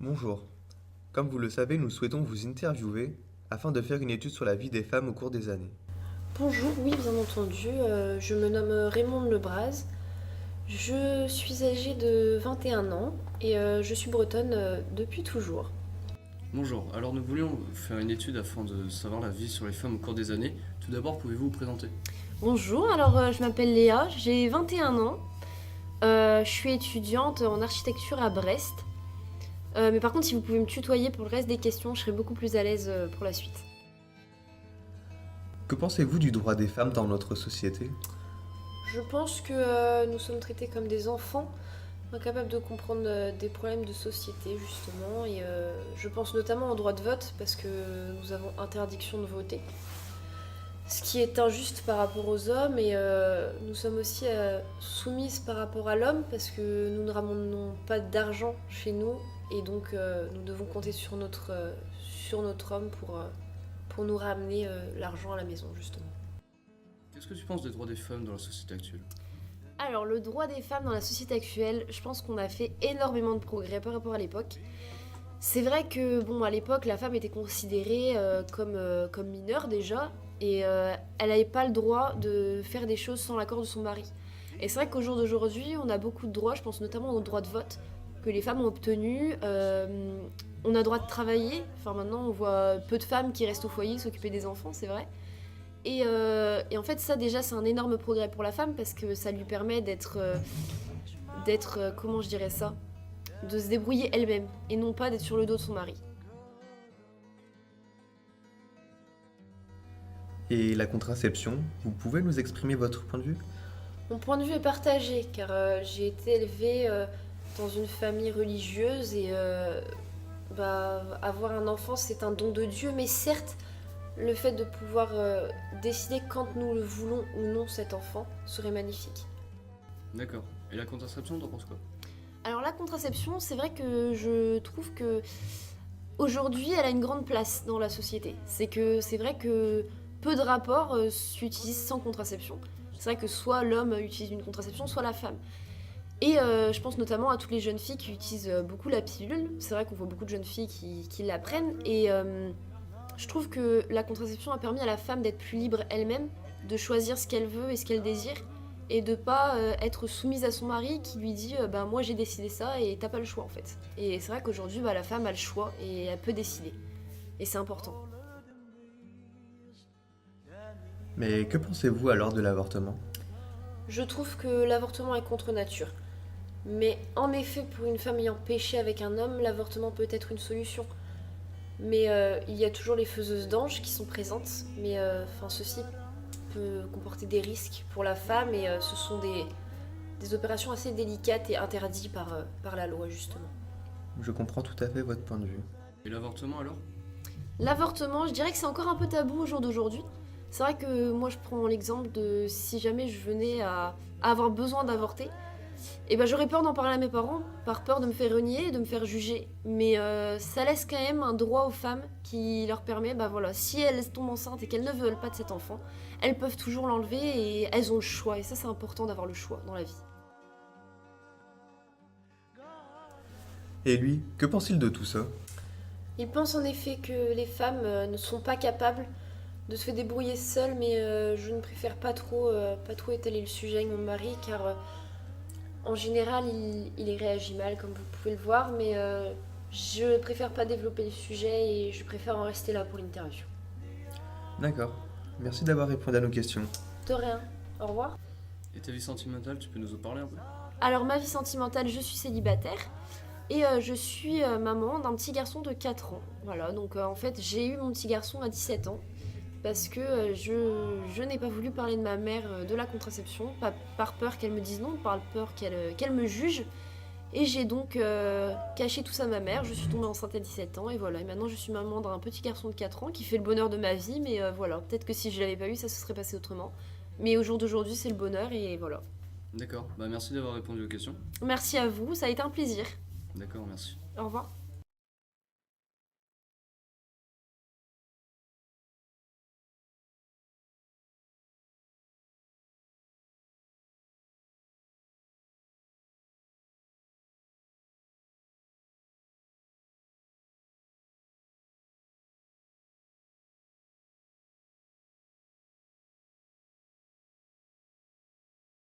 Bonjour. Comme vous le savez, nous souhaitons vous interviewer afin de faire une étude sur la vie des femmes au cours des années. Bonjour, oui, bien entendu. Je me nomme Raymonde Lebras. Je suis âgée de 21 ans et je suis bretonne depuis toujours. Bonjour, alors nous voulions faire une étude afin de savoir la vie sur les femmes au cours des années. Tout d'abord, pouvez-vous vous présenter? Bonjour, alors je m'appelle Léa, j'ai 21 ans. Je suis étudiante en architecture à Brest. Mais par contre, si vous pouvez me tutoyer pour le reste des questions, je serai beaucoup plus à l'aise pour la suite. Que pensez-vous du droit des femmes dans notre société? Je pense que nous sommes traités comme des enfants, incapables de comprendre des problèmes de société justement. Et je pense notamment au droit de vote parce que nous avons interdiction de voter. Ce qui est injuste par rapport aux hommes et nous sommes aussi soumises par rapport à l'homme parce que nous ne ramenons pas d'argent chez nous et donc nous devons compter sur notre homme pour nous ramener l'argent à la maison justement. Qu'est-ce que tu penses des droits des femmes dans la société actuelle? Alors, le droit des femmes dans la société actuelle, je pense qu'on a fait énormément de progrès par rapport à l'époque. C'est vrai que, bon, à l'époque, la femme était considérée comme mineure déjà, et elle n'avait pas le droit de faire des choses sans l'accord de son mari. Et c'est vrai qu'au jour d'aujourd'hui, on a beaucoup de droits, je pense notamment au droit de vote, que les femmes ont obtenu. On a le droit de travailler, enfin maintenant on voit peu de femmes qui restent au foyer s'occuper des enfants, c'est vrai. Et en fait, ça déjà, c'est un énorme progrès pour la femme parce que ça lui permet comment je dirais ça, de se débrouiller elle-même et non pas d'être sur le dos de son mari. Et la contraception, vous pouvez nous exprimer votre point de vue? Mon point de vue est partagé car j'ai été élevée dans une famille religieuse et avoir un enfant, c'est un don de Dieu, mais certes, le fait de pouvoir décider quand nous le voulons ou non cet enfant serait magnifique. D'accord. Et la contraception, t'en penses quoi? Alors la contraception, c'est vrai que je trouve que aujourd'hui, elle a une grande place dans la société. C'est vrai que peu de rapports s'utilisent sans contraception. C'est vrai que soit l'homme utilise une contraception, soit la femme. Et je pense notamment à toutes les jeunes filles qui utilisent beaucoup la pilule. C'est vrai qu'on voit beaucoup de jeunes filles qui la prennent. Et je trouve que la contraception a permis à la femme d'être plus libre elle-même, de choisir ce qu'elle veut et ce qu'elle désire, et de pas être soumise à son mari qui lui dit ben moi j'ai décidé ça et t'as pas le choix en fait. Et c'est vrai qu'aujourd'hui la femme a le choix et elle peut décider. Et c'est important. Mais que pensez-vous alors de l'avortement? Je trouve que l'avortement est contre nature. Mais en effet, pour une femme ayant péché avec un homme, l'avortement peut être une solution. Mais il y a toujours les faiseuses d'anges qui sont présentes. Mais ceci peut comporter des risques pour la femme et ce sont des opérations assez délicates et interdites par la loi justement. Je comprends tout à fait votre point de vue. Et l'avortement alors? L'avortement, je dirais que c'est encore un peu tabou au jour d'aujourd'hui. C'est vrai que moi je prends l'exemple de si jamais je venais à avoir besoin d'avorter, et ben j'aurais peur d'en parler à mes parents, par peur de me faire renier et de me faire juger. Mais ça laisse quand même un droit aux femmes qui leur permet, bah voilà, si elles tombent enceintes et qu'elles ne veulent pas de cet enfant, elles peuvent toujours l'enlever et elles ont le choix. Et ça c'est important d'avoir le choix dans la vie. Et lui, que pense-t-il de tout ça? Il pense en effet que les femmes ne sont pas capables de se débrouiller seules, mais je ne préfère pas trop étaler le sujet avec mon mari car en général il réagit mal comme vous pouvez le voir, mais je préfère pas développer le sujet et je préfère en rester là pour l'interview. D'accord. Merci d'avoir répondu à nos questions. De rien, au revoir. Et ta vie sentimentale, tu peux nous en parler un peu? Alors ma vie sentimentale, je suis célibataire et je suis maman d'un petit garçon de 4 ans. Voilà, donc en fait j'ai eu mon petit garçon à 17 ans parce que je n'ai pas voulu parler de ma mère de la contraception, pas par peur qu'elle me dise non, par peur qu'elle me juge. Et j'ai donc caché tout ça à ma mère, je suis tombée enceinte à 17 ans et voilà. Et maintenant je suis maman d'un petit garçon de 4 ans qui fait le bonheur de ma vie, mais voilà, peut-être que si je l'avais pas eu, ça se serait passé autrement. Mais au jour d'aujourd'hui, c'est le bonheur et voilà. D'accord. Bah merci d'avoir répondu aux questions. Merci à vous, ça a été un plaisir. D'accord, merci. Au revoir.